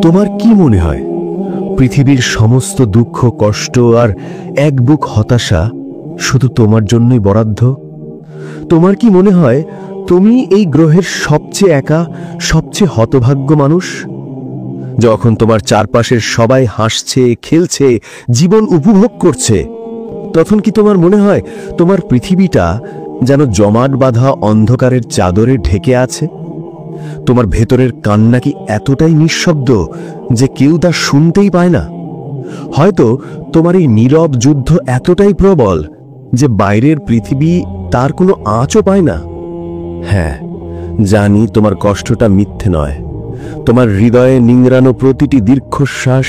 তোমার কি মনে হয় পৃথিবীর সমস্ত দুঃখ কষ্ট আর এক বুক হতাশা শুধু তোমার জন্যই বরাদ্দ? তোমার কি মনে হয় তুমি এই গ্রহের সবচেয়ে একা, সবচেয়ে হতভাগ্য মানুষ? যখন তোমার চারপাশের সবাই হাসছে, খেলছে, জীবন উপভোগ করছে, তখন কি তোমার মনে হয় তোমার পৃথিবীটা যেন জমাট বাঁধা অন্ধকারের চাদরে ঢেকে আছে? তোমার ভেতরের কান্না কি এতটাই নিঃশব্দ যে কেউ তা শুনতেই পায় না? হয়তো তোমার এই নীরব যুদ্ধ এতটাই প্রবল যে বাইরের পৃথিবী তার কোনো আঁচও পায় না। হ্যাঁ, জানি তোমার কষ্টটা মিথ্যে নয়। তোমার হৃদয়ে নিংড়ানো প্রতিটি দীর্ঘশ্বাস,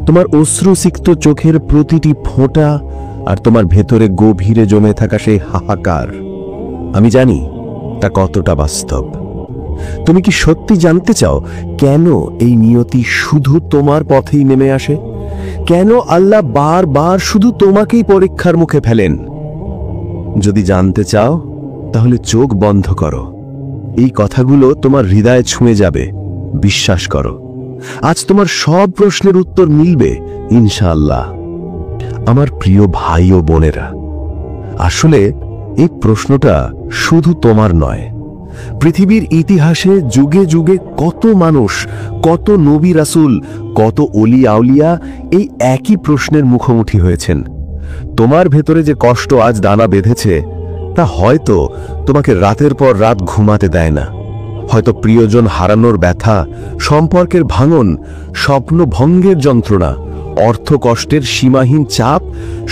তোমার অশ্রুসিক্ত চোখের প্রতিটি ফোঁটা, আর তোমার ভেতরে গভীরে জমে থাকা সেই হাহাকার, আমি জানি তা কতটা বাস্তব। তুমি কি সত্যি জানতে চাও কেন এই নিয়তি শুধু তোমার পথেই নেমে আসে? কেন আল্লাহ বারবার শুধু তোমাকেই পরীক্ষার মুখে ফেলেন? যদি জানতে চাও তাহলে চোখ বন্ধ করো। এই কথাগুলো তোমার হৃদয়ে ছুঁয়ে যাবে, বিশ্বাস করো। আজ তোমার সব প্রশ্নের উত্তর মিলবে ইনশাআল্লাহ। আমার প্রিয় ভাই ও বোনেরা, আসলে এই প্রশ্নটা শুধু তোমার নয়। পৃথিবীর ইতিহাসে যুগে যুগে কত মানুষ, কত নবী রাসূল, কত অলি আউলিয়া এই একই প্রশ্নের মুখোমুখি হয়েছেন। তোমার ভেতরে যে কষ্ট আজ দানা বেঁধেছে তা হয়তো তোমাকে রাতের পর রাত ঘুমাতে দেয় না। হয়তো প্রিয়জন হারানোর ব্যথা, সম্পর্কের ভাঙন, স্বপ্ন ভঙ্গের যন্ত্রণা, অর্থ কষ্টের সীমাহীন চাপ,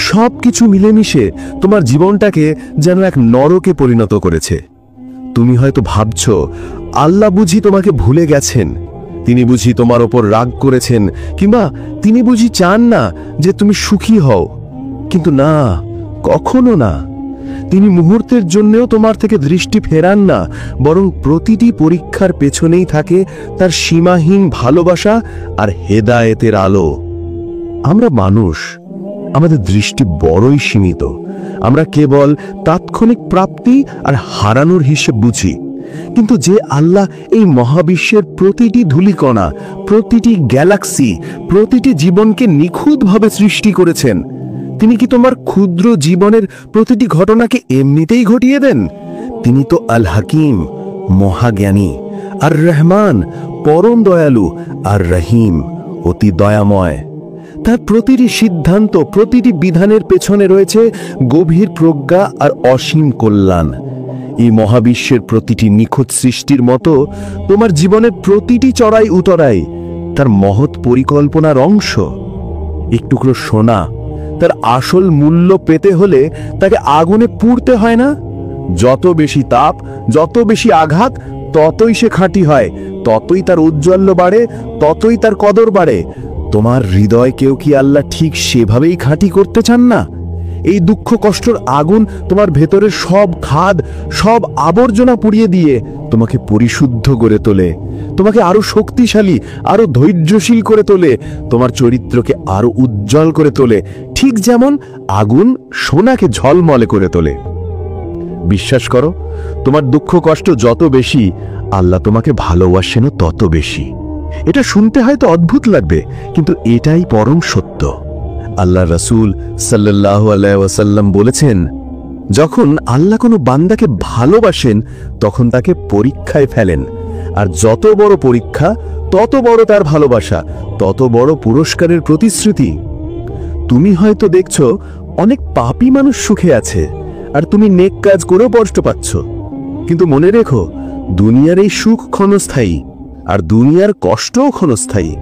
সবকিছু মিলেমিশে তোমার জীবনটাকে যেন এক নরকে পরিণত করেছে। তুমি হয়তো ভাবছ আল্লাহ বুঝি তোমাকে ভুলে গেছেন, তিনি বুঝি তোমার ওপর রাগ করেছেন, কিংবা তিনি বুঝি চান না যে তুমি সুখী হও। কিন্তু না, কখনো না। তিনি মুহূর্তের জন্যও তোমার থেকে দৃষ্টি ফেরান না, বরং প্রতিটি পরীক্ষার পেছনেই থাকে তার সীমাহীন ভালোবাসা আর হেদায়েতের আলো। আমরা মানুষ, আমাদের দৃষ্টি বড়ই সীমিত। আমরা কেবল তাৎক্ষণিক প্রাপ্তি আর হারানোর হিসেব বুঝি। কিন্তু যে আল্লাহ এই মহাবিশ্বের প্রতিটি ধূলিকণা, প্রতিটি গ্যালাক্সি, প্রতিটি জীবনকে নিখুঁতভাবে সৃষ্টি করেছেন, তিনি কি তোমার ক্ষুদ্র জীবনের প্রতিটি ঘটনাকে এমনিতেই ঘটিয়ে দেন? তিনি তো আল হাকিম, মহাজ্ঞানী, আর রহমান, পরম দয়ালু, আর রহিম, অতি দয়াময়। তার প্রতিটি সিদ্ধান্ত, প্রতিটি বিধানের পেছনে রয়েছে গভীর প্রজ্ঞা আর অসীম কল্যাণ। এই মহাবিশ্বের প্রতিটি নিখুঁত সৃষ্টির মতো তোমার জীবনের প্রতিটি চড়াই উতরাই তার মহৎ পরিকল্পনার অংশ। এক টুকরো সোনা তার আসল মূল্য পেতে হলে তাকে আগুনে পুড়তে হয় না? যত বেশি তাপ, যত বেশি আঘাত, ততই সে খাঁটি হয়, ততই তার ঔজ্জ্বল্য বাড়ে, ততই তার কদর বাড়ে। তোমার হৃদয়কেও কি আল্লাহ ঠিক সেভাবেই খাঁটি করতে চান না? এই দুঃখ কষ্টের আগুন তোমার ভেতরের সব খাদ, সব আবর্জনা পুড়িয়ে দিয়ে তোমাকে পরিশুদ্ধ করে তোলে, তোমাকে আরো শক্তিশালী, আরো ধৈর্যশীল করে তোলে, তোমার চরিত্রকে আরো উজ্জ্বল করে তোলে, ঠিক যেমন আগুন সোনাকে ঝলমলে করে তোলে। বিশ্বাস করো, তোমার দুঃখ কষ্ট যত বেশি, আল্লাহ তোমাকে ভালোবাসেনও তত বেশি। এটা শুনতে হয়তো অদ্ভুত লাগবে, কিন্তু এটাই পরম সত্য। আল্লাহ রাসূল সাল্লাল্লাহু আলাইহি ওয়াসাল্লাম বলেছেন, যখন আল্লাহ কোনো বান্দাকে ভালোবাসেন তখন তাকে পরীক্ষায় ফেলেন, আর যত বড় পরীক্ষা তত বড় তার ভালোবাসা, তত বড় পুরস্কারের প্রতিশ্রুতি। তুমি হয়তো দেখছো অনেক পাপী মানুষ সুখে আছে, আর তুমি নেক কাজ করেও কষ্ট পাচ্ছ। কিন্তু মনে রেখো, দুনিয়ার এই সুখ ক্ষণস্থায়ী, আর দুনিয়ার কষ্টও ক্ষণস্থায়ী।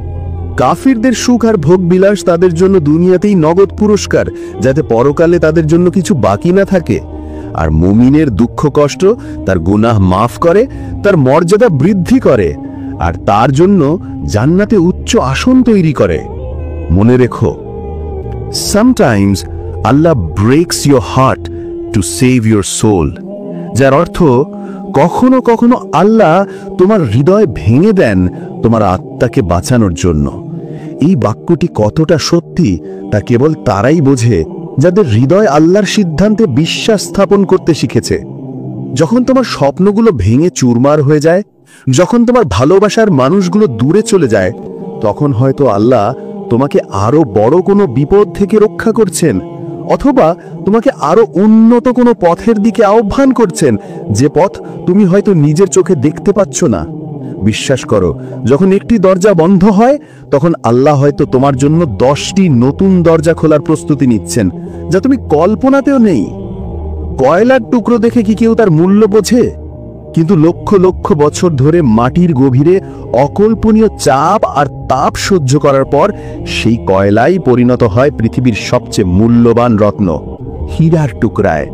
কাফিরদের সুখ আর ভোগ বিলাস তাদের জন্য দুনিয়াতেই নগদ পুরস্কার, যাতে পরকালে তাদের জন্য কিছু বাকি না থাকে। আর মুমিনের দুঃখ কষ্ট তার গুনাহ মাফ করে, তার মর্যাদা বৃদ্ধি করে, আর তার জন্য জান্নাতে উচ্চ আসন তৈরি করে। মনে রেখো, sometimes Allah breaks your heart to save your soul, যার অর্থ কখনো কখনো আল্লাহ তোমার হৃদয় ভেঙে দেন তোমার আত্মাকে বাঁচানোর জন্য। এই বাক্যটি কতটা সত্যি তা কেবল তারাই বোঝে যাদের হৃদয় আল্লাহর সিদ্ধান্তে বিশ্বাস স্থাপন করতে শিখেছে। যখন তোমার স্বপ্নগুলো ভেঙে চুরমার হয়ে যায়, যখন তোমার ভালোবাসার মানুষগুলো দূরে চলে যায়, তখন হয়তো আল্লাহ তোমাকে আরো বড় কোনো বিপদ থেকে রক্ষা করছেন, অথবা তোমাকে আরো উন্নত কোনো পথের দিকে আহ্বান করছেন, যে পথ তুমি হয়তো নিজের চোখে দেখতে পাচ্ছ না। বিশ্বাস করো, যখন একটি দরজা বন্ধ হয়, তখন আল্লাহ হয়তো তোমার জন্য 10টি নতুন দরজা খোলার প্রস্তুতি নিচ্ছেন, যা তুমি কল্পনাতেও নেই। কয়লার টুকরো দেখে কি কেউ তার মূল্য বোঝে? কিন্তু লক্ষ লক্ষ বছর ধরে মাটির গভীরে অকল্পনীয় চাপ আর তাপ সহ্য করার পর সেই কয়লাই পরিণত হয় পৃথিবীর সবচেয়ে মূল্যবান রত্ন, হীরার টুকরায়।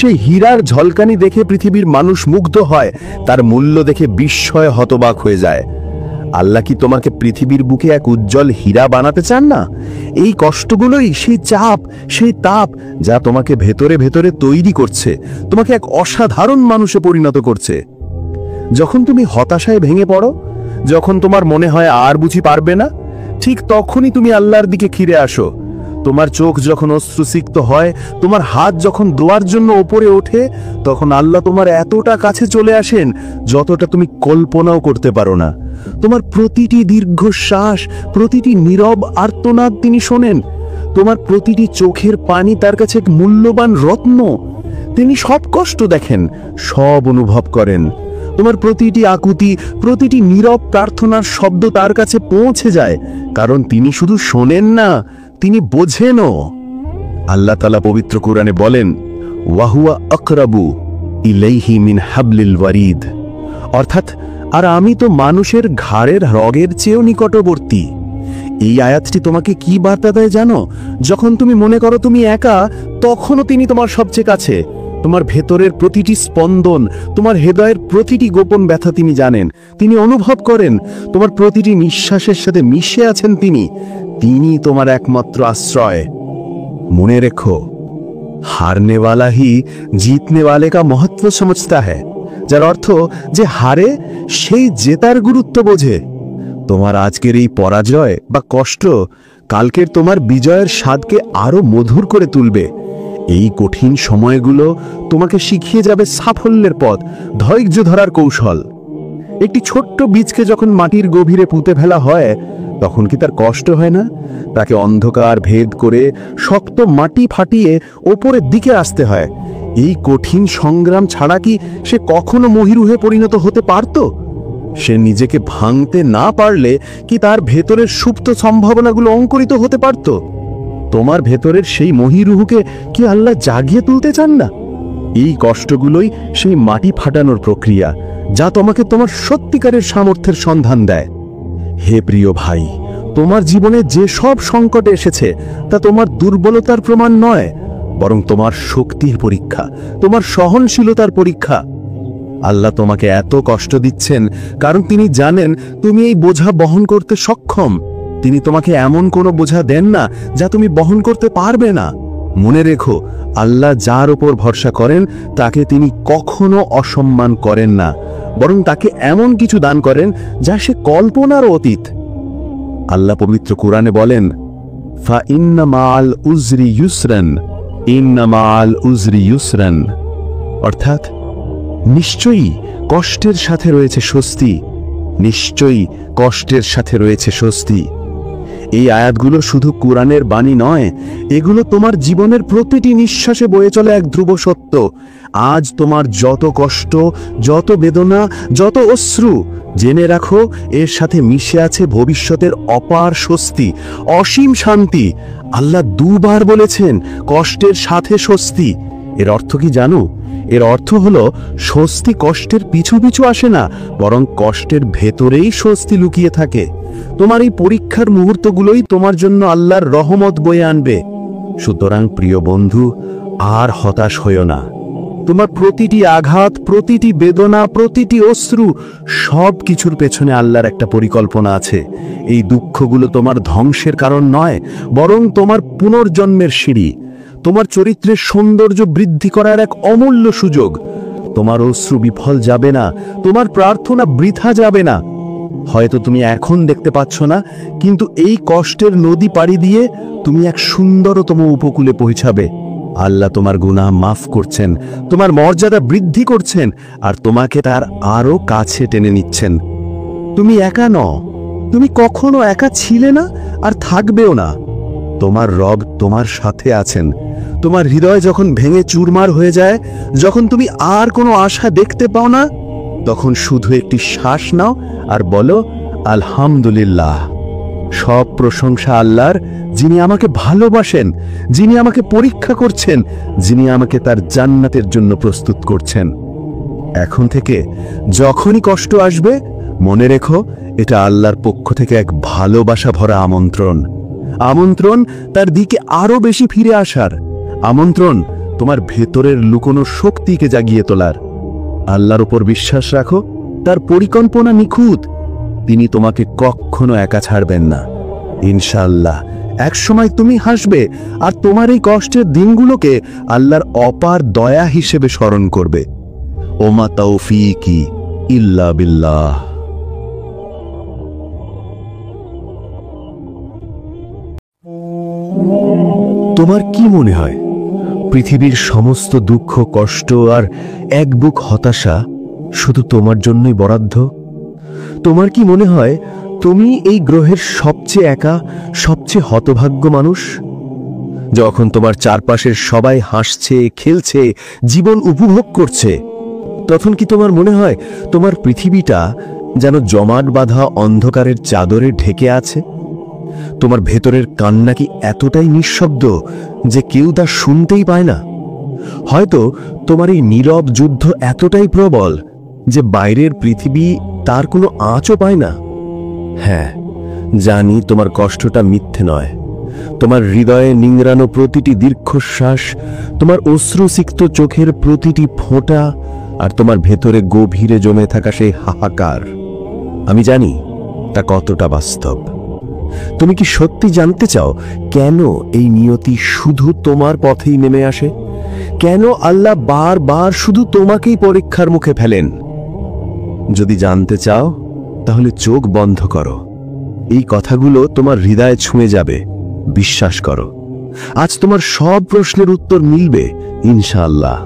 সেই হীরার ঝলকানি দেখে পৃথিবীর মানুষ মুগ্ধ হয়, তার মূল্য দেখে বিস্ময়ে হতবাক হয়ে যায়। আল্লাহ কি তোমাকে পৃথিবীর বুকে এক উজ্জ্বল হীরা বানাতে চান না? এই কষ্টগুলোই সেই চাপ, সেই তাপ, যা তোমাকে ভেতরে ভেতরে তৈরি করছে, তোমাকে এক অসাধারণ মানুষে পরিণত করছে। যখন তুমি হতাশায় ভেঙে পড়ো, যখন তোমার মনে হয় আর বুঝি পারবে না, ঠিক তখনই তুমি আল্লাহর দিকে ফিরে আসো। তোমার চোখ যখন অশ্রুসিক্ত হয়, তোমার হাত যখন দোয়ার জন্য ওপরে ওঠে, তখন আল্লাহ তোমার এতটা কাছে চলে আসেন যতটা তুমি কল্পনাও করতে পারো না। তোমার প্রতিটি দীর্ঘশ্বাস, প্রতিটি নীরব আর্তনাদ তিনি শোনেন। তোমার প্রতিটি চোখের পানি তার কাছে এক মূল্যবান রত্ন। তিনি সব কষ্ট দেখেন, সব অনুভব করেন। তোমার প্রতিটি আকুতি, প্রতিটি নীরব প্রার্থনার শব্দ তার কাছে পৌঁছে যায়, কারণ তিনি শুধু শোনেন না, তিনি বোঝেনও। আল্লাহ তাআলা পবিত্র কোরআনে বলেন, ওয়াহুয়া আকরাবু ইলাইহি মিন হাবলিল ওয়ারিদ, অর্থাৎ আর আমি তো মানুষের ঘাড়ের রগের চেয়েও নিকটবর্তী। এই আয়াতটি তোমাকে কি বার্তা দেয় জানো? যখন তুমি মনে করো তুমি একা, তখনও তিনি তোমার সবচেয়ে কাছে। তোমার ভেতরের প্রতিটি স্পন্দন, তোমার হৃদয়ের প্রতিটি গোপন ব্যথা তিনি জানেন, তিনি অনুভব করেন। তোমার প্রতিটি নিঃশ্বাসের সাথে মিশে আছেন তিনি। তিনি তোমার একমাত্র আশ্রয়। মনে রেখো, হারনে वाला ही जीतने वाले का महत्व समझता है, যার অর্থ যে হারে সেই জেতার গুরুত্ব বোঝে। তোমার আজকের এই পরাজয় বা কষ্ট কালকের তোমার বিজয়ের স্বাদকে আরো মধুর করে তুলবে। এই কঠিন সময়গুলো তোমাকে শিখিয়ে যাবে সাফল্যের পথ, ধৈর্য ধরার কৌশল। একটি ছোট্ট বীজকে যখন মাটির গভীরে পুঁতে ফেলা হয়, তখন কি তার কষ্ট হয় না? তাকে অন্ধকার ভেদ করে শক্ত মাটি ফাটিয়ে ওপরের দিকে আসতে হয়। এই কঠিন সংগ্রাম ছাড়া কি সে কখনো মহিরুহে পরিণত হতে পারত? সে নিজেকে ভাঙতে না পারলে কি তার ভেতরের সুপ্ত সম্ভাবনাগুলো অঙ্কুরিত হতে পারত? তোমার ভেতরের সেই মহিরুহুকে কি আল্লাহ জাগিয়ে তুলতে চান না? এই কষ্টগুলোই সেই মাটি ফাটানোর প্রক্রিয়া, যা তোমাকে তোমার সত্যিকারের সামর্থ্যের সন্ধান দেয়। হে প্রিয় ভাই, তোমার জীবনে যে সব সংকট এসেছে তা তোমার দুর্বলতার প্রমাণ নয়, বরং তোমার শক্তির পরীক্ষা, তোমার সহনশীলতার পরীক্ষা। আল্লাহ তোমাকে এত কষ্ট দিচ্ছেন কারণ তিনি জানেন তুমি এই বোঝা বহন করতে সক্ষম। তিনি তোমাকে এমন কোনো বোঝা দেন না যা তুমি বহন করতে পারবে না। মনে রেখো, আল্লাহ যার উপর ভরসা করেন তাকে তিনি কখনো অসম্মান করেন না, বরং তাকে এমন কিছু দান করেন যা সে কল্পনার অতীত। আল্লাহ পবিত্র কোরআনে বলেন, ফা ইন্না মাআল উজরি ইউসরান, ইন্না মাআল উজরি ইউসরান, অর্থাৎ নিশ্চয়ই কষ্টের সাথে রয়েছে স্বস্তি, নিশ্চয়ই কষ্টের সাথে রয়েছে স্বস্তি। এই আয়াতগুলো শুধু কোরআনের বাণী নয়, এগুলো তোমার জীবনের প্রতিটি নিঃশ্বাসে বয়ে চলে এক ধ্রুব সত্য। আজ তোমার যত কষ্ট, যত বেদনা, যত অশ্রু, জেনে রাখো এর সাথে মিশে আছে ভবিষ্যতের অপার স্বস্তি, অসীম শান্তি। আল্লাহ দুবার বলেছেন কষ্টের সাথে স্বস্তি। এর অর্থ কি জানো? এর অর্থ হলো স্বস্তি কষ্টের পিছু পিছু আসে না, বরং কষ্টের ভেতরেই স্বস্তি লুকিয়ে থাকে। তোমার এই পরীক্ষার মুহূর্তগুলোই তোমার জন্য আল্লাহর রহমত বয়ে আনবে। সুতরাং প্রিয় বন্ধু, আর হতাশ হইও না। তোমার প্রতিটি আঘাত, প্রতিটি বেদনা, প্রতিটি অশ্রু, সব কিছুর পেছনে আল্লাহর একটা পরিকল্পনা আছে। এই দুঃখগুলো তোমার ধ্বংসের কারণ নয়, বরং তোমার পুনর্জন্মের সিঁড়ি, তোমার চরিত্রের সৌন্দর্য বৃদ্ধি করার এক অমূল্য সুযোগ। তোমার অশ্রু বিফল যাবে না, তোমার প্রার্থনা বৃথা যাবে না। হয়তো তুমি এখন দেখতে পাচ্ছ না, কিন্তু এই কষ্টের নদী পাড়ি দিয়ে তুমি এক সুন্দরতম উপকূলে পৌঁছাবে। আল্লাহ তোমার গুনাহ মাফ করছেন, তোমার মর্যাদা বৃদ্ধি করছেন, আর তোমাকে তার আরো কাছে টেনে নিচ্ছেন। তুমি একা নও, তুমি কখনো একা ছিলে না আর থাকবেও না। তোমার রব তোমার সাথে আছেন। তোমার হৃদয় যখন ভেঙে চুরমার হয়ে যায়, যখন তুমি আর কোনো আশা দেখতে পাও না, তখন শুধু একটি শ্বাস নাও আর বলো, আলহামদুলিল্লাহ। সব প্রশংসা আল্লাহর, যিনি আমাকে ভালোবাসেন, যিনি আমাকে পরীক্ষা করছেন, যিনি আমাকে তার জান্নাতের জন্য প্রস্তুত করছেন। এখন থেকে যখনই কষ্ট আসবে, মনে রেখো এটা আল্লাহর পক্ষ থেকে এক ভালোবাসা ভরা আমন্ত্রণ। আমন্ত্রণ তার দিকে আরো বেশি ফিরে আসার, আমন্ত্রণ তোমার ভেতরের লুকোনো শক্তিকে জাগিয়ে তোলার। আল্লাহর উপর বিশ্বাস রাখো, তার পরিকল্পনা নিখুঁত। তিনি তোমাকে কখনো একা ছাড়বেন না। ইনশাআল্লাহ একসময় তুমি হাসবে, আর তোমার এই কষ্টের দিনগুলোকে আল্লাহর অপার দয়া হিসেবে স্মরণ করবে। ওমা তাওফীকি ইল্লা বিল্লাহ। তোমার কি মনে হয় পৃথিবীর সমস্ত দুঃখ, কষ্ট আর এক বুক হতাশা শুধু তোমার জন্যই বরাদ্দ? তোমার কি মনে হয় তুমি এই গ্রহের সবচেয়ে একা, সবচেয়ে হতভাগ্য মানুষ? যখন তোমার চারপাশের সবাই হাসছে, খেলছে, জীবন উপভোগ করছে, তখন কি তোমার মনে হয় তোমার পৃথিবীটা যেন জমাট বাঁধা অন্ধকারের চাদরে ঢেকে আছে? তোমার ভেতরের কান্না কি এতটাই নিঃশব্দ যে কেউ তা শুনতেই পায় না? হয়তো তোমার এই নীরব যুদ্ধ এতটাই প্রবল যে বাইরের পৃথিবী তার কোনো আঁচও পায় না। হ্যাঁ, জানি তোমার কষ্টটা মিথ্যে নয়। তোমার হৃদয়ে নিংড়ানো প্রতিটি দীর্ঘশ্বাস, তোমার অশ্রুসিক্ত চোখের প্রতিটি ফোঁটা, আর তোমার ভেতরে গভীরে জমে থাকা সেই হাহাকার, আমি জানি তা কতটা বাস্তব। তুমি কি সত্যি জানতে চাও কেন এই নিয়তি শুধু তোমার পথেই নেমে আসে? কেন আল্লাহ বারবার শুধু তোমাকেই পরীক্ষার মুখে ফেলেন? যদি জানতে চাও তাহলে চোখ বন্ধ করো। এই কথাগুলো তোমার হৃদয়ে ছুঁয়ে যাবে, বিশ্বাস করো। আজ তোমার সব প্রশ্নের উত্তর মিলবে ইনশাআল্লাহ।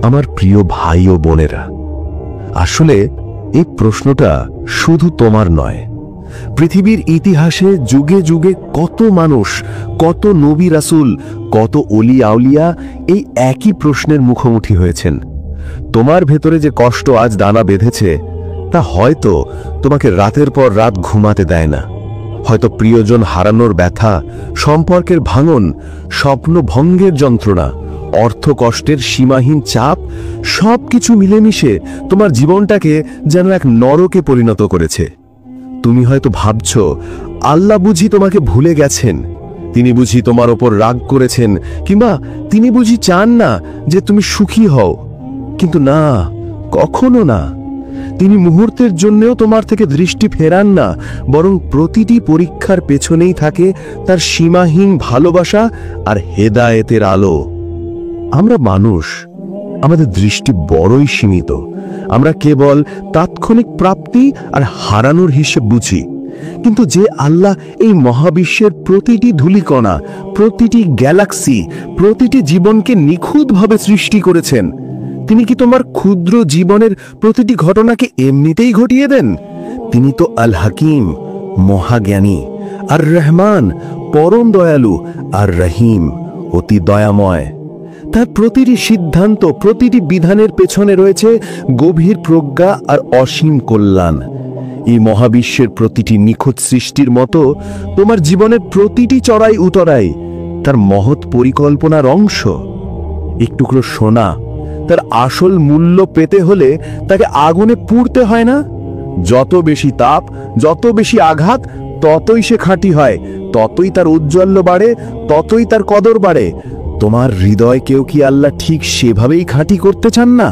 আমার প্রিয় ভাই ও বোনেরা, আসলে এই প্রশ্নটা শুধু তোমার নয়। পৃথিবীর ইতিহাসে যুগে যুগে কত মানুষ, কত নবী রাসূল, কত ওলি আউলিয়া এই একই প্রশ্নের মুখোমুখি হয়েছেন। তোমার ভেতরে যে কষ্ট আজ দানা বেঁধেছে, তা হয়তো তোমাকে রাতের পর রাত ঘুমাতে দেয় না। হয়তো প্রিয়জন হারানোর ব্যথা, সম্পর্কের ভাঙন, স্বপ্ন ভঙ্গের যন্ত্রণা, অর্থ কষ্টের সীমাহীন চাপ, সবকিছু মিলেমিশে তোমার জীবনটাকে যেন এক নরকে পরিণত করেছে। তুমি হয়তো ভাবছ, আল্লাহ বুঝি তোমাকে ভুলে গেছেন, তিনি বুঝি তোমার ওপর রাগ করেছেন, কিংবা তিনি বুঝি চান না যে তুমি সুখী হও। কিন্তু না, কখনো না। তিনি মুহূর্তের জন্যও তোমার থেকে দৃষ্টি ফেরান না, বরং প্রতিটি পরীক্ষার পেছনেই থাকে তার সীমাহীন ভালোবাসা আর হেদায়েতের আলো। আমরা মানুষ, আমাদের দৃষ্টি বড়ই সীমিত। আমরা কেবল তাৎক্ষণিক প্রাপ্তি আর হারানোর হিসেব বুঝি। কিন্তু যে আল্লাহ এই মহাবিশ্বের প্রতিটি ধূলিকণা, প্রতিটি গ্যালাক্সি, প্রতিটি জীবনকে নিখুঁতভাবে সৃষ্টি করেছেন, তিনি কি তোমার ক্ষুদ্র জীবনের প্রতিটি ঘটনাকে এমনিতেই ঘটিয়ে দেন? তিনি তো আল হাকিম, মহাজ্ঞানী, আর রহমান, পরম দয়ালু, আর রহিম, অতি দয়াময়। তার প্রতিটি সিদ্ধান্ত, প্রতিটি বিধানের পেছনে রয়েছে গভীর প্রজ্ঞা আর অসীম কল্যাণ। এই মহাবিশ্বের প্রতিটি নিখুঁত সৃষ্টির মতো তোমার জীবনের প্রতিটি চড়াই উতরাই তার মহৎ পরিকল্পনার অংশ। এক টুকরো সোনা তার আসল মূল্য পেতে হলে তাকে আগুনে পুড়তে হয় না? যত বেশি তাপ, যত বেশি আঘাত, ততই সে খাঁটি হয়, ততই তার ঔজ্জ্বল্য বাড়ে, ততই তার কদর বাড়ে। তোমার হৃদয়কেও কি আল্লাহ ঠিক সেভাবেই খাঁটি করতে চান না?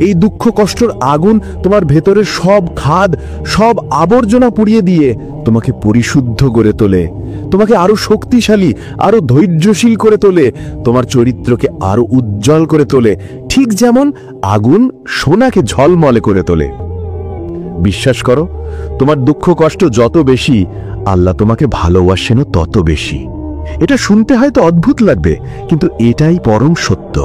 এই দুঃখ কষ্টের আগুন তোমার ভেতরের সব খাদ, সব আবর্জনা পুড়িয়ে দিয়ে তোমাকে পরিশুদ্ধ করে তোলে, তোমাকে আরো শক্তিশালী, আরো ধৈর্যশীল করে তোলে, তোমার চরিত্রকে আরো উজ্জ্বল করে তোলে, ঠিক যেমন আগুন সোনাকে ঝলমলে করে তোলে। বিশ্বাস করো, তোমার দুঃখ কষ্ট যত বেশি, আল্লাহ তোমাকে ভালোবাসেনও তত বেশি। এটা শুনতে হয়তো অদ্ভুত লাগবে, কিন্তু এটাই পরম সত্য।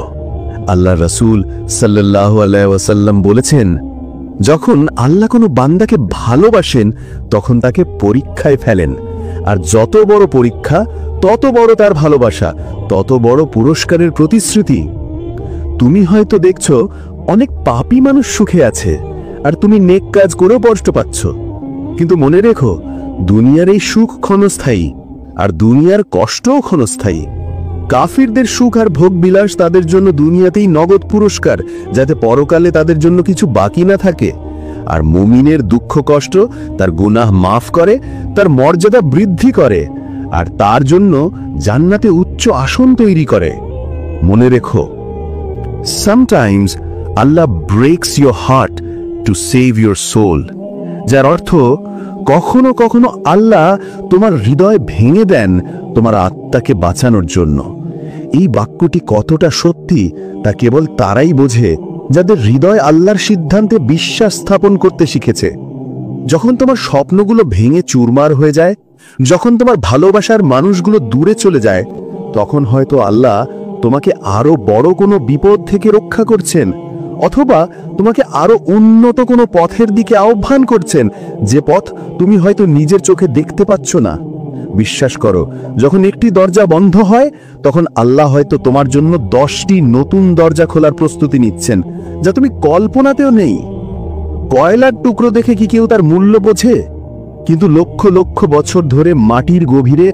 আল্লাহ রাসূল সাল্লাল্লাহু আলাইহি ওয়াসাল্লাম বলেছেন, যখন আল্লাহ কোনো বান্দাকে ভালোবাসেন তখন তাকে পরীক্ষায় ফেলেন, আর যত বড় পরীক্ষা তত বড় তার ভালোবাসা, তত বড় পুরস্কারের প্রতিশ্রুতি। তুমি হয়তো দেখছো অনেক পাপী মানুষ সুখে আছে, আর তুমি নেক কাজ করেও কষ্ট পাচ্ছ, কিন্তু মনে রেখো, দুনিয়ার এই সুখ ক্ষণস্থায়ী, আর দুনিয়ার কষ্টও ক্ষণস্থায়ী। কাফিরদের সুখ আর ভোগ বিলাস তাদের জন্য দুনিয়াতেই নগদ পুরস্কার, যাতে পরকালে তাদের জন্য কিছু বাকি না থাকে। আর মুমিনের দুঃখ কষ্ট তার গুনাহ মাফ করে, তার মর্যাদা বৃদ্ধি করে, আর তার জন্য জান্নাতে উচ্চ আসন তৈরি করে। মনে রেখো, sometimes Allah breaks your heart to save your soul, যার অর্থ কখনো কখনো আল্লাহ তোমার হৃদয় ভেঙে দেন তোমার আত্মাকে বাঁচানোর জন্য। এই বাক্যটি কতটা সত্যি তা কেবল তারাই বোঝে যাদের হৃদয় আল্লাহর সিদ্ধান্তে বিশ্বাস স্থাপন করতে শিখেছে। যখন তোমার স্বপ্নগুলো ভেঙে চুরমার হয়ে যায়, যখন তোমার ভালোবাসার মানুষগুলো দূরে চলে যায়, তখন হয়তো আল্লাহ তোমাকে আরো বড় কোনো বিপদ থেকে রক্ষা করছেন, অথবা তোমাকে আরো উন্নত কোনো পথের দিকে আহ্বান করছেন, যে পথ তুমি হয়তো নিজের চোখে দেখতে পাচ্ছ না। বিশ্বাস করো, যখন একটি দরজা বন্ধ হয়, তখন আল্লাহ হয়তো তোমার জন্য 10টি নতুন দরজা খোলার প্রস্তুতি নিচ্ছেন, যা তুমি কল্পনাতেও নেই। কয়লার টুকরো দেখে কি কেউ তার মূল্য বোঝে? কিন্তু লক্ষ লক্ষ বছর ধরে মাটির গভীরে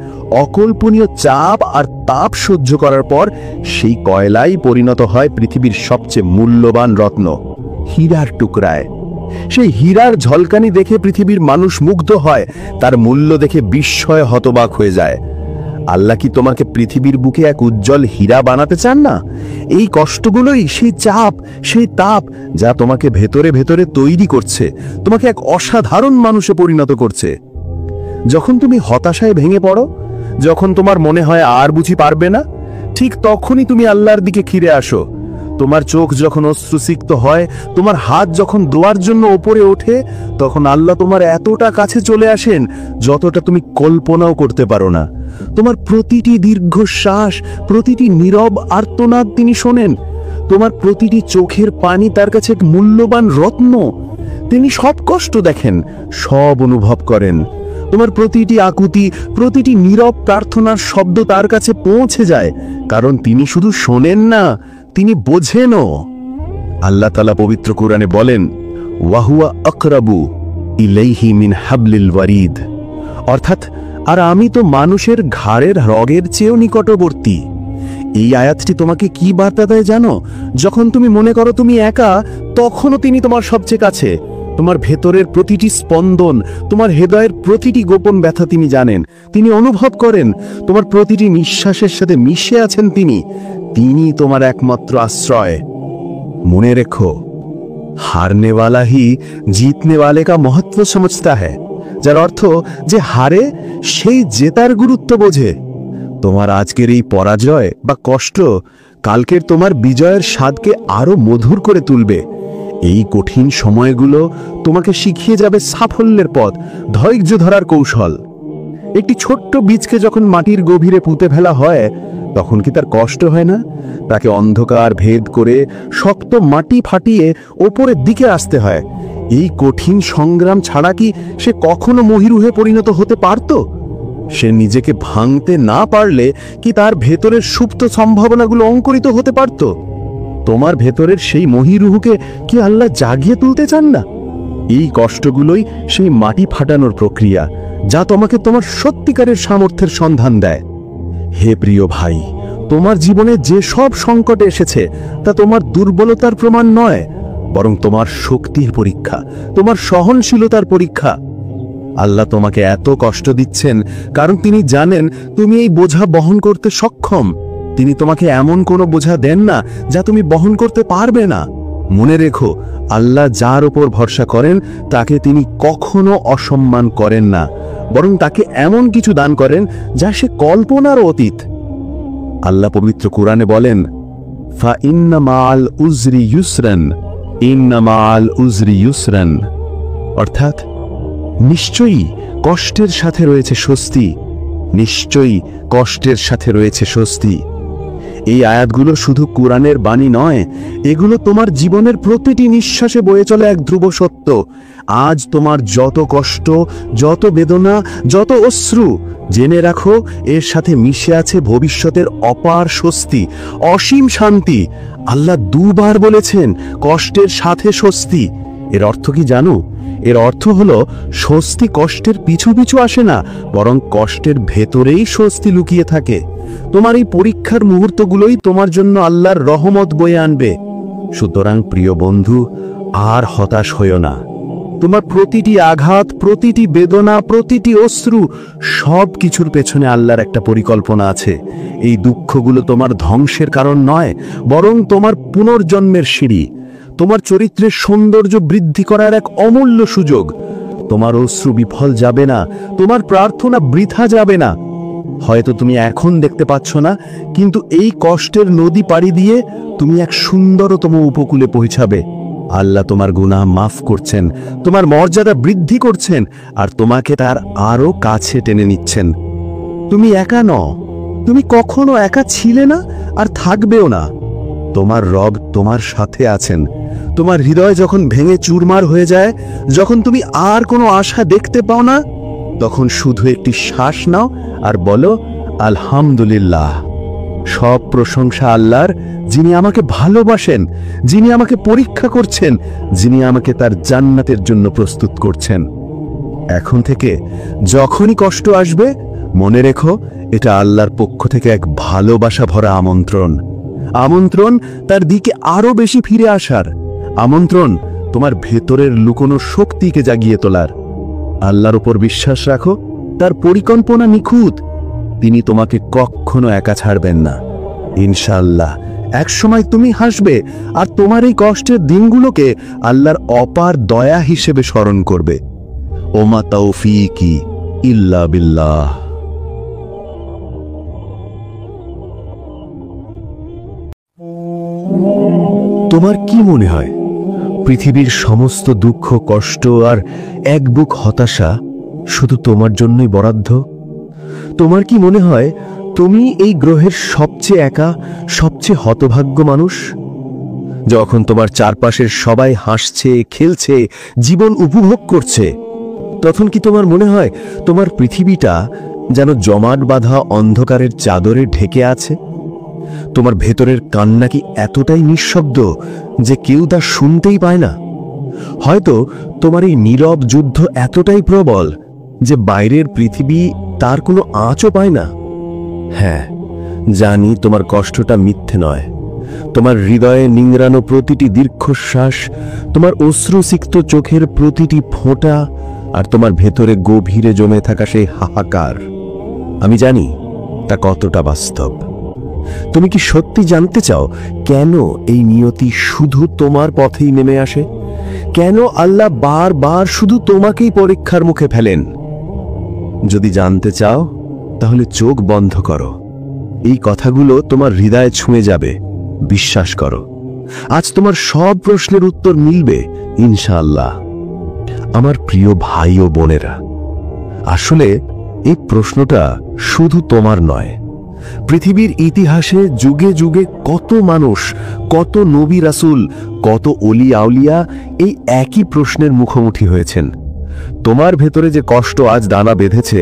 অকল্পনীয় চাপ আর তাপ সহ্য করার পর সেই কয়লাই পরিণত হয় পৃথিবীর সবচেয়ে মূল্যবান রত্ন, হীরার টুকরায়। সেই হীরার ঝলকানি দেখে পৃথিবীর মানুষ মুগ্ধ হয়, তার মূল্য দেখে বিস্ময়ে হতবাক হয়ে যায়। আল্লাহ কি তোমাকে পৃথিবীর বুকে এক উজ্জ্বল হীরা বানাতে চান না? এই কষ্টগুলোই সেই চাপ, সেই তাপ, যা তোমাকে ভেতরে ভেতরে তৈরি করছে, তোমাকে এক অসাধারণ মানুষে পরিণত করছে। যখন তুমি হতাশায় ভেঙে পড়ো, যখন তোমার মনে হয় আর বুঝি পারবে না, ঠিক তখনই তুমি আল্লাহর দিকে ফিরে আসো। তোমার চোখ যখন অশ্রুসিক্ত হয়, তোমার হাত যখন দোয়ার জন্য ওপরে ওঠে, তখন আল্লাহ তোমার এতটা কাছে চলে আসেন যতটা তুমি কল্পনাও করতে পারো না। তোমার প্রতিটি দীর্ঘশ্বাস, প্রতিটি নীরব আর্তনাদ তিনি শোনেন। তোমার প্রতিটি চোখের পানি তার কাছে এক মূল্যবান রত্ন। তিনি সব কষ্ট দেখেন, সব অনুভব করেন। তোমার প্রতিটি আকুতি, প্রতিটি নীরব প্রার্থনার শব্দ তার কাছে পৌঁছে যায়, কারণ তিনি শুধু শোনেন না, তিনি বোঝেনও। আল্লাহ তাআলা পবিত্র কোরআনে বলেন, ওয়াহুয়া আকরাবু ইলাইহি মিন হাবলিল ওয়ারিদ, অর্থাৎ আর আমি তো মানুষের ঘাড়ের রগের চেয়েও নিকটবর্তী। এই আয়াতটি তোমাকে কি বার্তা দেয় জানো? যখন তুমি মনে করো তুমি একা, তখনও তিনি তোমার সবচেয়ে কাছে। তোমার ভেতরের প্রতিটি স্পন্দন, তোমার হৃদয়ের প্রতিটি গোপন ব্যথা তিনি জানেন, তিনি অনুভব করেন। তোমার প্রতিটি নিঃশ্বাসের সাথে মিশে আছেন তিনি। তিনি তোমার একমাত্র আশ্রয়। মনে রেখো, হারনে वाला ही जीतने वाले का महत्व समझता है, যার অর্থ যে হারে সেই জেতার গুরুত্ব বোঝে। তোমার আজকের এই পরাজয় বা কষ্ট কালকের তোমার বিজয়ের স্বাদকে আরো মধুর করে তুলবে। এই কঠিন সময়গুলো তোমাকে শিখিয়ে যাবে সাফল্যের পথ, ধৈর্য ধরার কৌশল। একটি ছোট্ট বীজকে যখন মাটির গভীরে পুঁতে ফেলা হয়, তখন কি তার কষ্ট হয় না? তাকে অন্ধকার ভেদ করে শক্ত মাটি ফাটিয়ে ওপরের দিকে আসতে হয়। এই কঠিন সংগ্রাম ছাড়া কি সে কখনো মহিরুহে পরিণত হতে পারত? সে নিজেকে ভাঙতে না পারলে কি তার ভেতরের সুপ্ত সম্ভাবনাগুলো অঙ্কুরিত হতে পারত? তোমার ভেতরের সেই মহিরুহুকে কি আল্লাহ জাগিয়ে তুলতে চান না? এই কষ্টগুলোই সেই মাটি ফাটানোর প্রক্রিয়া, যা তোমাকে তোমার সত্যিকারের সামর্থ্যের সন্ধান দেয়। হে প্রিয় ভাই, তোমার জীবনে যে সব সংকট এসেছে তা তোমার দুর্বলতার প্রমাণ নয়, বরং তোমার শক্তির পরীক্ষা, তোমার সহনশীলতার পরীক্ষা। আল্লাহ তোমাকে এত কষ্ট দিচ্ছেন কারণ তিনি জানেন তুমি এই বোঝা বহন করতে সক্ষম। তিনি তোমাকে এমন কোনো বোঝা দেন না যা তুমি বহন করতে পারবে না। মনে রেখো, আল্লাহ যার উপর ভরসা করেন তাকে তিনি কখনো অসম্মান করেন না, বরং তাকে এমন কিছু দান করেন যা সে কল্পনার অতীত। আল্লাহ পবিত্র কোরআনে বলেন, ফা ইন্না মাআল উজরি ইউসরান, ইন্না মাআল উজরি ইউসরান, অর্থাৎ নিশ্চয়ই কষ্টের সাথে রয়েছে স্বস্তি, নিশ্চয়ই কষ্টের সাথে রয়েছে স্বস্তি। এই আয়াতগুলো শুধু কোরআনের বাণী নয়, এগুলো তোমার জীবনের প্রতিটি নিঃশ্বাসে বয়ে চলে এক ধ্রুব সত্য। আজ তোমার যত কষ্ট, যত বেদনা, যত অশ্রু, জেনে রাখো এর সাথে মিশে আছে ভবিষ্যতের অপার স্বস্তি, অসীম শান্তি। আল্লাহ দুবার বলেছেন কষ্টের সাথে স্বস্তি। এর অর্থ কি জানো? এর অর্থ হলো স্বস্তি কষ্টের পিছু পিছু আসে না, বরং কষ্টের ভেতরেই স্বস্তি লুকিয়ে থাকে। তোমার এই পরীক্ষার মুহূর্তগুলোই তোমার জন্য আল্লাহর রহমত বয়ে আনবে। সুতরাং প্রিয় বন্ধু, আর হতাশ হইও না। তোমার প্রতিটি আঘাত, প্রতিটি বেদনা, প্রতিটি অশ্রু, সব কিছুর পেছনে আল্লাহর একটা পরিকল্পনা আছে। এই দুঃখগুলো তোমার ধ্বংসের কারণ নয়, বরং তোমার পুনর্জন্মের সিঁড়ি, তোমার চরিত্রের সৌন্দর্য বৃদ্ধি করার এক অমূল্য সুযোগ। তোমার অশ্রু বিফল যাবে না, তোমার প্রার্থনা বৃথা যাবে না। হয়তো তুমি এখন দেখতে পাচ্ছ না, কিন্তু এই কষ্টের নদী পাড়ি দিয়ে তুমি এক সুন্দরতম উপকূলে পৌঁছাবে। আল্লাহ তোমার গুনাহ মাফ করছেন, তোমার মর্যাদা বৃদ্ধি করছেন, আর তোমাকে তার আরো কাছে টেনে নিচ্ছেন। তুমি একা নও, তুমি কখনো একা ছিলে না আর থাকবেও না। তোমার রব তোমার সাথে আছেন। তোমার হৃদয় যখন ভেঙে চুরমার হয়ে যায়, যখন তুমি আর কোনো আশা দেখতে পাও না, তখন শুধু একটি শ্বাস নাও আর বলো, আলহামদুলিল্লাহ। সব প্রশংসা আল্লাহর, যিনি আমাকে ভালোবাসেন, যিনি আমাকে পরীক্ষা করছেন, যিনি আমাকে তার জান্নাতের জন্য প্রস্তুত করছেন। এখন থেকে যখনই কষ্ট আসবে, মনে রেখো এটা আল্লাহর পক্ষ থেকে এক ভালোবাসা ভরা আমন্ত্রণ। আমন্ত্রণ তার দিকে আরো বেশি ফিরে আসার। আমন্ত্রণ তোমার ভেতরের লুকোনো শক্তিকে জাগিয়ে তোলার। আল্লাহর উপর বিশ্বাস রাখো, তার পরিকল্পনা নিখুঁত। তিনি তোমাকে কখনো একা ছাড়বেন না। ইনশাআল্লাহ একসময় তুমি হাসবে, আর তোমার এই কষ্টের দিনগুলোকে আল্লাহর অপার দয়া হিসেবে স্মরণ করবে। ওমা তাওফীকি ইল্লা বিল্লাহ। তোমার কি মনে হয় পৃথিবীর সমস্ত দুঃখ, কষ্ট আর এক বুক হতাশা শুধু তোমার জন্যই বরাদ্দ? তোমার কি মনে হয় তুমি এই গ্রহের সবচেয়ে একা, সবচেয়ে হতভাগ্য মানুষ? যখন তোমার চারপাশের সবাই হাসছে, খেলছে, জীবন উপভোগ করছে, তখন কি তোমার মনে হয় তোমার পৃথিবীটা যেন জমাট বাঁধা অন্ধকারের চাদরে ঢেকে আছে? তোমার ভেতরের কান্না কি এতটাই নিঃশব্দ যে কেউ তা শুনতেই পায় না? হয়তো তোমার এই নীরব যুদ্ধ এতটাই প্রবল যে বাইরের পৃথিবী তার কোনো আঁচও পায় না। হ্যাঁ, জানি তোমার কষ্টটা মিথ্যে নয়। তোমার হৃদয়ে নিংড়ানো প্রতিটি দীর্ঘশ্বাস, তোমার অশ্রুসিক্ত চোখের প্রতিটি ফোঁটা, আর তোমার ভেতরে গভীরে জমে থাকা সেই হাহাকার, আমি জানি তা কতটা বাস্তব। তুমি কি সত্যি জানতে চাও কেন এই নিয়তি শুধু তোমার পথেই নেমে আসে? কেন আল্লাহ বারবার শুধু তোমাকেই পরীক্ষার মুখে ফেলেন? যদি জানতে চাও তাহলে চোখ বন্ধ করো। এই কথাগুলো তোমার হৃদয়ে ছুঁয়ে যাবে, বিশ্বাস করো। আজ তোমার সব প্রশ্নের উত্তর মিলবে ইনশাআল্লাহ। আমার প্রিয় ভাই ও বোনেরা, আসলে এই প্রশ্নটা শুধু তোমার নয়। পৃথিবীর ইতিহাসে যুগে যুগে কত মানুষ, কত নবী রাসূল, কত ওলি আউলিয়া এই একই প্রশ্নের মুখোমুখি হয়েছেন। তোমার ভেতরে যে কষ্ট আজ দানা বেঁধেছে,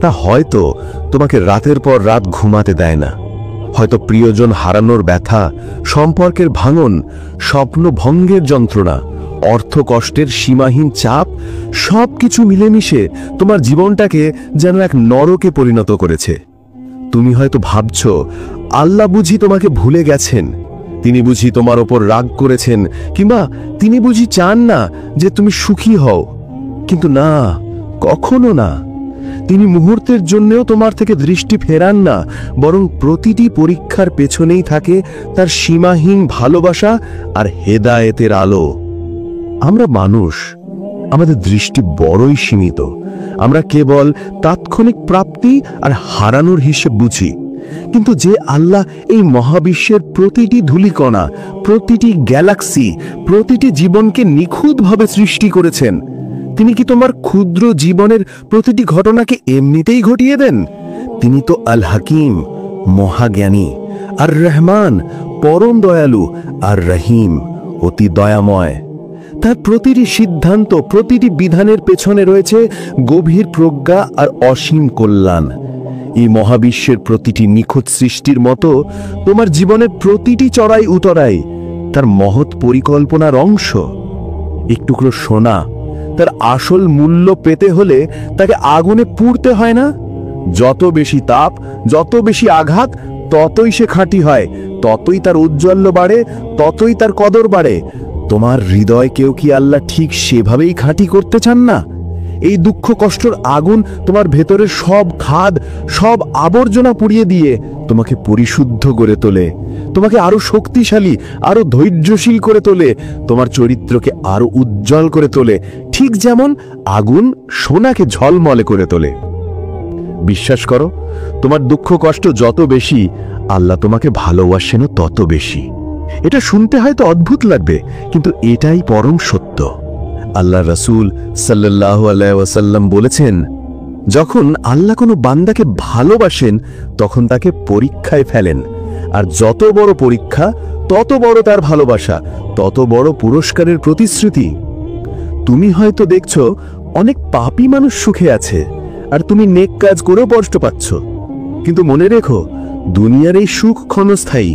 তা হয়তো তোমাকে রাতের পর রাত ঘুমাতে দেয় না। হয়তো প্রিয়জন হারানোর ব্যথা, সম্পর্কের ভাঙন, স্বপ্ন ভঙ্গের যন্ত্রণা, অর্থ কষ্টের সীমাহীন চাপ, সবকিছু মিলেমিশে তোমার জীবনটাকে যেন এক নরকে পরিণত করেছে। তুমি হয়তো ভাবছ, আল্লাহ বুঝি তোমাকে ভুলে গেছেন, তিনি বুঝি তোমার ওপর রাগ করেছেন, কিংবা তিনি বুঝি চান না যে তুমি সুখী হও। কিন্তু না, কখনো না। তিনি মুহূর্তের জন্যও তোমার থেকে দৃষ্টি ফেরান না, বরং প্রতিটি পরীক্ষার পেছনেই থাকে তার সীমাহীন ভালোবাসা আর হেদায়েতের আলো। আমরা মানুষ, আমাদের দৃষ্টি বড়ই সীমিত। আমরা কেবল তাৎক্ষণিক প্রাপ্তি আর হারানোর হিসেব বুঝি। কিন্তু যে আল্লাহ এই মহাবিশ্বের প্রতিটি ধূলিকণা, প্রতিটি গ্যালাক্সি, প্রতিটি জীবনকে নিখুঁতভাবে সৃষ্টি করেছেন, তিনি কি তোমার ক্ষুদ্র জীবনের প্রতিটি ঘটনাকে এমনিতেই ঘটিয়ে দেন? তিনি তো আল হাকিম, মহাজ্ঞানী, আর রহমান, পরম দয়ালু, আর রহিম, অতি দয়াময়। তার প্রতিটি সিদ্ধান্ত, প্রতিটি বিধানের পেছনে রয়েছে গভীর প্রজ্ঞা আর অসীম কল্যাণ। এই মহাবিশ্বের প্রতিটি নিখুঁত সৃষ্টির মতো তোমার জীবনের প্রতিটি চড়াই উতরাই তার মহৎ পরিকল্পনার অংশ। এক টুকরো সোনা তার আসল মূল্য পেতে হলে তাকে আগুনে পুড়তে হয় না? যত বেশি তাপ, যত বেশি আঘাত, ততই সে খাঁটি হয়, ততই তার ঔজ্জ্বল্য বাড়ে, ততই তার কদর বাড়ে। তোমার হৃদয়কেও কি আল্লাহ ঠিক সেভাবেই খাঁটি করতে চান না? এই দুঃখ কষ্টের আগুন তোমার ভেতরের সব খাদ, সব আবর্জনা পুড়িয়ে দিয়ে তোমাকে পরিশুদ্ধ করে তোলে, তোমাকে আরো শক্তিশালী, আরো ধৈর্যশীল করে তোলে, তোমার চরিত্রকে আরো উজ্জ্বল করে তোলে, ঠিক যেমন আগুন সোনাকে ঝলমলে করে তোলে। বিশ্বাস করো, তোমার দুঃখ কষ্ট যত বেশি, আল্লাহ তোমাকে ভালোবাসেনও তত বেশি। এটা শুনতে হয়তো অদ্ভুত লাগবে, কিন্তু এটাই পরম সত্য। আল্লাহ রাসূল সাল্লাল্লাহু আলাইহি ওয়াসাল্লাম বলেছেন, যখন আল্লাহ কোনো বান্দাকে ভালোবাসেন তখন তাকে পরীক্ষায় ফেলেন, আর যত বড় পরীক্ষা তত বড় তার ভালোবাসা, তত বড় পুরস্কারের প্রতিশ্রুতি। তুমি হয়তো দেখছো অনেক পাপী মানুষ সুখে আছে, আর তুমি নেক কাজ করেও কষ্ট পাচ্ছ, কিন্তু মনে রেখো, দুনিয়ার এই সুখ ক্ষণস্থায়ী,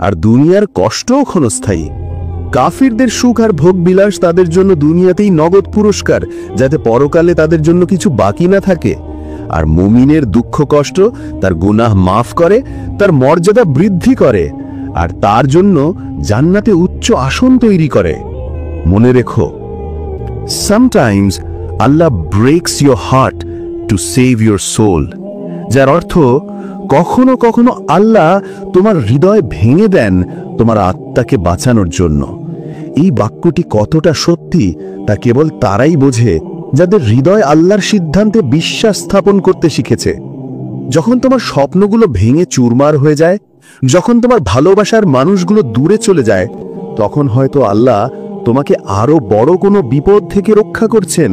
আর দুনিয়ার কষ্টও ক্ষণস্থায়ী। কাফিরদের সুখ আর ভোগ বিলাস তাদের জন্য দুনিয়াতেই নগদ পুরস্কার, যাতে পরকালে তাদের জন্য কিছু বাকি না থাকে। আর মুমিনের দুঃখ কষ্ট তার গুনাহ মাফ করে, তার মর্যাদা বৃদ্ধি করে, আর তার জন্য জান্নাতে উচ্চ আসন তৈরি করে। মনে রেখো, sometimes Allah breaks your heart to save your soul, যার অর্থ কখনো কখনো আল্লাহ তোমার হৃদয় ভেঙে দেন তোমার আত্মাকে বাঁচানোর জন্য। এই বাক্যটি কতটা সত্যি তা কেবল তারাই বোঝে যাদের হৃদয় আল্লাহর সিদ্ধান্তে বিশ্বাস স্থাপন করতে শিখেছে। যখন তোমার স্বপ্নগুলো ভেঙে চুরমার হয়ে যায়, যখন তোমার ভালোবাসার মানুষগুলো দূরে চলে যায়, তখন হয়তো আল্লাহ তোমাকে আরো বড় কোনো বিপদ থেকে রক্ষা করছেন,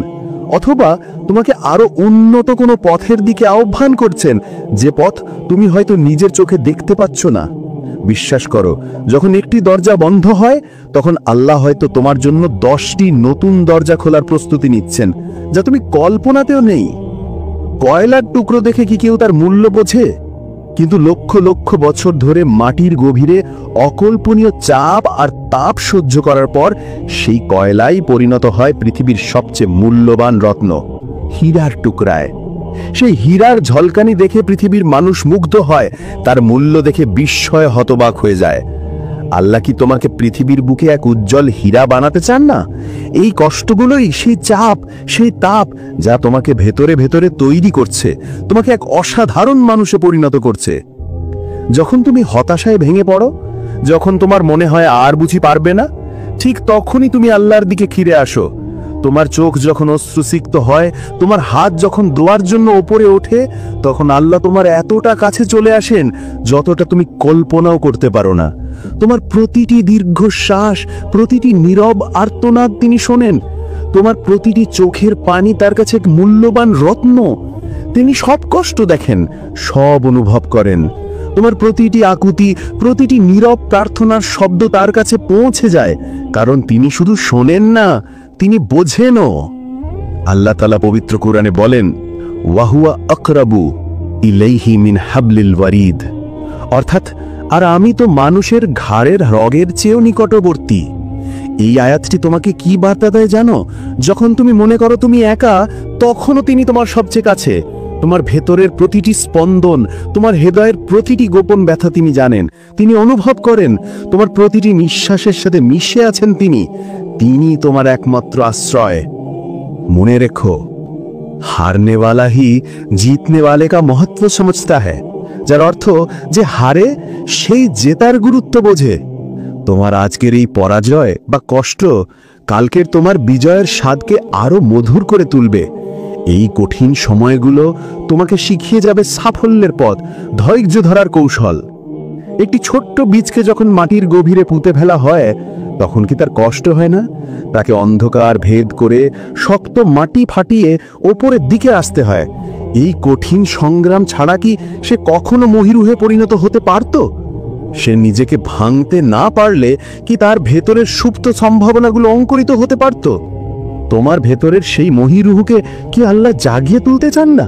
অথবা তোমাকে আরো উন্নত কোনো পথের দিকে আহ্বান করছেন, যে পথ তুমি হয়তো নিজের চোখে দেখতে পাচ্ছ না। বিশ্বাস করো, যখন একটি দরজা বন্ধ হয়, তখন আল্লাহ হয়তো তোমার জন্য 10টি নতুন দরজা খোলার প্রস্তুতি নিচ্ছেন, যা তুমি কল্পনাতেও নেই। কয়লার টুকরো দেখে কি কেউ তার মূল্য বোঝে? কিন্তু লক্ষ লক্ষ বছর ধরে মাটির গভীরে অকল্পনীয় চাপ আর তাপ সহ্য করার পর সেই কয়লাই পরিণত হয় পৃথিবীর সবচেয়ে মূল্যবান রত্ন, হীরার টুকরায়। সেই হীরার ঝলকানি দেখে পৃথিবীর মানুষ মুগ্ধ হয়, তার মূল্য দেখে বিস্ময়ে হতবাক হয়ে যায়। আল্লাহ কি তোমাকে পৃথিবীর বুকে এক উজ্জ্বল হীরা বানাতে চান না? এই কষ্টগুলোই সেই চাপ, সেই তাপ, যা তোমাকে ভেতরে ভেতরে তৈরি করছে, তোমাকে এক অসাধারণ মানুষে পরিণত করছে। যখন তুমি হতাশায় ভেঙে পড়ো, যখন তোমার মনে হয় আর বুঝি পারবে না, ঠিক তখনই তুমি আল্লাহর দিকে ফিরে আসো। তোমার চোখ যখন অশ্রুসিক্ত হয়, তোমার হাত যখন দোয়ার জন্য ওপরে ওঠে, তখন আল্লাহ তোমার এতটা কাছে চলে আসেন যতটা তুমি কল্পনাও করতে পারো না। তোমার প্রতিটি দীর্ঘশ্বাস, প্রতিটি নীরব আর্তনাদ তিনি শোনেন। তোমার প্রতিটি চোখের পানি তার কাছে এক মূল্যবান রত্ন। তিনি সব কষ্ট দেখেন, সব অনুভব করেন। তোমার প্রতিটি আকুতি, প্রতিটি নীরব প্রার্থনার শব্দ তার কাছে পৌঁছে যায়, কারণ তিনি শুধু শোনেন না, তিনি বোঝেনও। আল্লাহ তাআলা পবিত্র কোরআনে বলেন, ওয়াহুয়া আকরাবু ইলাইহি মিন হাবলিল ওয়ারিদ, অর্থাৎ আর আমি তো মানুষের ঘাড়ের রগের চেয়েও নিকটবর্তী। এই আয়াতটি তোমাকে কি বার্তা দেয় জানো? যখন তুমি মনে করো তুমি একা, তখনও তিনি তোমার সবচেয়ে কাছে। তোমার ভেতরের প্রতিটি স্পন্দন, তোমার হৃদয়ের প্রতিটি গোপন ব্যথা তিনি জানেন, তিনি অনুভব করেন। তোমার প্রতিটি নিঃশ্বাসের সাথে মিশে আছেন তিনি। তিনি তোমার একমাত্র আশ্রয়। মনে রেখো, হারনে ওয়ালা হি জিতনে ওয়ালে কা মহত্ব সমঝতা হ্যায়, যার অর্থ যে হারে সেই জেতার গুরুত্ব বোঝে। তোমার আজকের এই পরাজয় বা কষ্ট কালকের তোমার বিজয়ের স্বাদকে আরো মধুর করে তুলবে। এই কঠিন সময়গুলো তোমাকে শিখিয়ে যাবে সাফল্যের পথ, ধৈর্য ধরার কৌশল। একটি ছোট্ট বীজকে যখন মাটির গভীরে পুঁতে ফেলা হয়, তখন কি তার কষ্ট হয় না? তাকে অন্ধকার ভেদ করে শক্ত মাটি ফাটিয়ে ওপরের দিকে আসতে হয়। এই কঠিন সংগ্রাম ছাড়া কি সে কখনো মহিরুহে পরিণত হতে পারত? সে নিজেকে ভাঙতে না পারলে কি তার ভেতরের সুপ্ত সম্ভাবনাগুলো অঙ্কুরিত হতে পারত? তোমার ভেতরের সেই মহিরুহুকে কি আল্লাহ জাগিয়ে তুলতে চান না?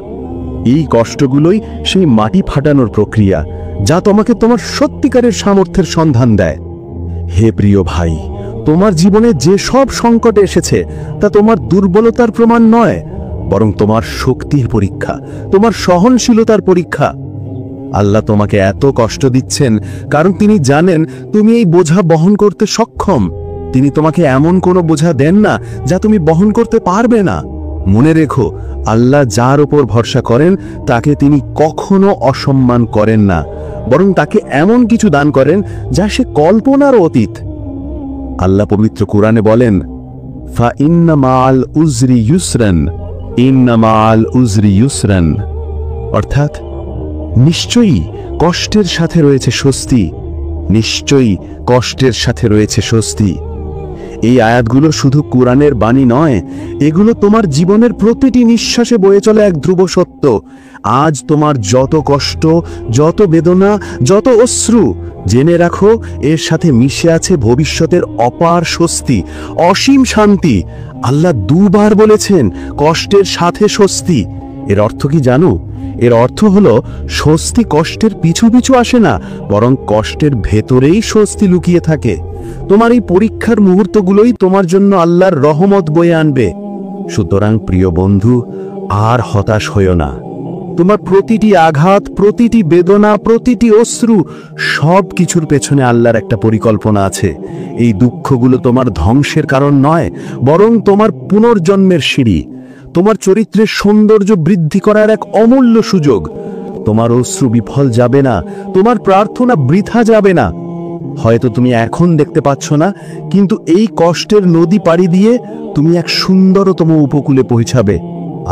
এই কষ্টগুলোই সেই মাটি ফাটানোর প্রক্রিয়া, যা তোমাকে তোমার সত্যিকারের সামর্থ্যের সন্ধান দেয়। হে প্রিয় ভাই, তোমার জীবনে যে সব সংকট এসেছে তা তোমার দুর্বলতার প্রমাণ নয়, বরং তোমার শক্তির পরীক্ষা, তোমার সহনশীলতার পরীক্ষা। আল্লাহ তোমাকে এত কষ্ট দিচ্ছেন কারণ তিনি জানেন তুমি এই বোঝা বহন করতে সক্ষম। তিনি তোমাকে এমন কোনো বোঝা দেন না যা তুমি বহন করতে পারবে না। মনে রেখো, আল্লাহ যার ওপর ভরসা করেন তাকে তিনি কখনো অসম্মান করেন না, বরং তাকে এমন কিছু দান করেন যা সে কল্পনার অতীত। আল্লাহ পবিত্র কোরআনে বলেন, ফা ইন্না মাআল উজরি ইউসরান, ইন্না মাআল উজরি ইউসরান, অর্থাৎ নিশ্চয়ই কষ্টের সাথে রয়েছে স্বস্তি, নিশ্চয়ই কষ্টের সাথে রয়েছে স্বস্তি। এই আয়াতগুলো শুধু কোরআনের বাণী নয়, এগুলো তোমার জীবনের প্রতিটি নিঃশ্বাসে বয়ে চলে এক ধ্রুব সত্য। আজ তোমার যত কষ্ট, যত বেদনা, যত অশ্রু, জেনে রাখো এর সাথে মিশে আছে ভবিষ্যতের অপার স্বস্তি, অসীম শান্তি। আল্লাহ দুবার বলেছেন কষ্টের সাথে স্বস্তি। এর অর্থ কি জানো? এর অর্থ হলো স্বস্তি কষ্টের পিছু পিছু আসে না, বরং কষ্টের ভেতরেই স্বস্তি লুকিয়ে থাকে। তোমার এই পরীক্ষার মুহূর্তগুলোই তোমার জন্য আল্লাহর রহমত বয়ে আনবে। সুতরাং প্রিয় বন্ধু, আর হতাশ হইও না। তোমার প্রতিটি আঘাত, প্রতিটি বেদনা, প্রতিটি অশ্রু, সব কিছুর পেছনে আল্লাহর একটা পরিকল্পনা আছে। এই দুঃখগুলো তোমার ধ্বংসের কারণ নয়, বরং তোমার পুনর্জন্মের সিঁড়ি, তোমার চরিত্রের সৌন্দর্য বৃদ্ধি করার এক অমূল্য সুযোগ। তোমার অশ্রু বিফল যাবে না, তোমার প্রার্থনা বৃথা যাবে না। হয়তো তুমি এখন দেখতে পাচ্ছ না, কিন্তু এই কষ্টের নদী পাড়ি দিয়ে তুমি এক সুন্দরতম উপকূলে পৌঁছাবে।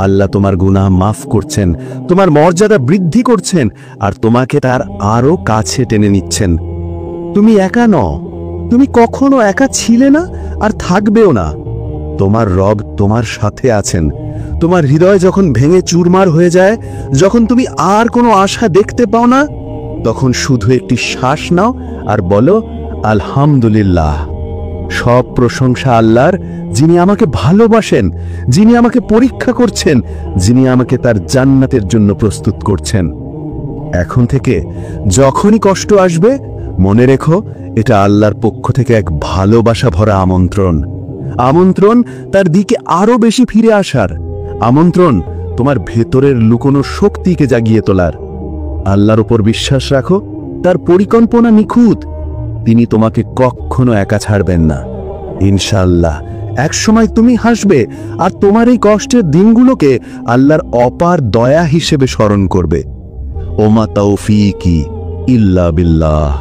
আল্লাহ তোমার গুনাহ মাফ করছেন, তোমার মর্যাদা বৃদ্ধি করছেন, আর তোমাকে তার আরো কাছে টেনে নিচ্ছেন। তুমি একা নও, তুমি কখনো একা ছিলে না আর থাকবেও না। তোমার রব তোমার সাথে আছেন। তোমার হৃদয় যখন ভেঙে চুরমার হয়ে যায়, যখন তুমি আর কোনো আশা দেখতে পাও না, তখন শুধু একটি শ্বাস নাও আর বলো, আলহামদুলিল্লাহ। সব প্রশংসা আল্লাহর, যিনি আমাকে ভালোবাসেন, যিনি আমাকে পরীক্ষা করছেন, যিনি আমাকে তার জান্নাতের জন্য প্রস্তুত করছেন। এখন থেকে যখনই কষ্ট আসবে, মনে রেখো এটা আল্লাহর পক্ষ থেকে এক ভালোবাসা ভরা আমন্ত্রণ। আমন্ত্রণ তার দিকে আরো বেশি ফিরে আসার, আমন্ত্রণ তোমার ভেতরের লুকোনো শক্তিকে জাগিয়ে তোলার। আল্লাহর উপর বিশ্বাস রাখো, তার পরিকল্পনা নিখুঁত। তিনি তোমাকে কখনো একা ছাড়বেন না। ইনশাআল্লাহ একসময় তুমি হাসবে, আর তোমার এই কষ্টের দিনগুলোকে আল্লাহর অপার দয়া হিসেবে স্মরণ করবে। ওমা তাওফীকি ইল্লা বিল্লাহ।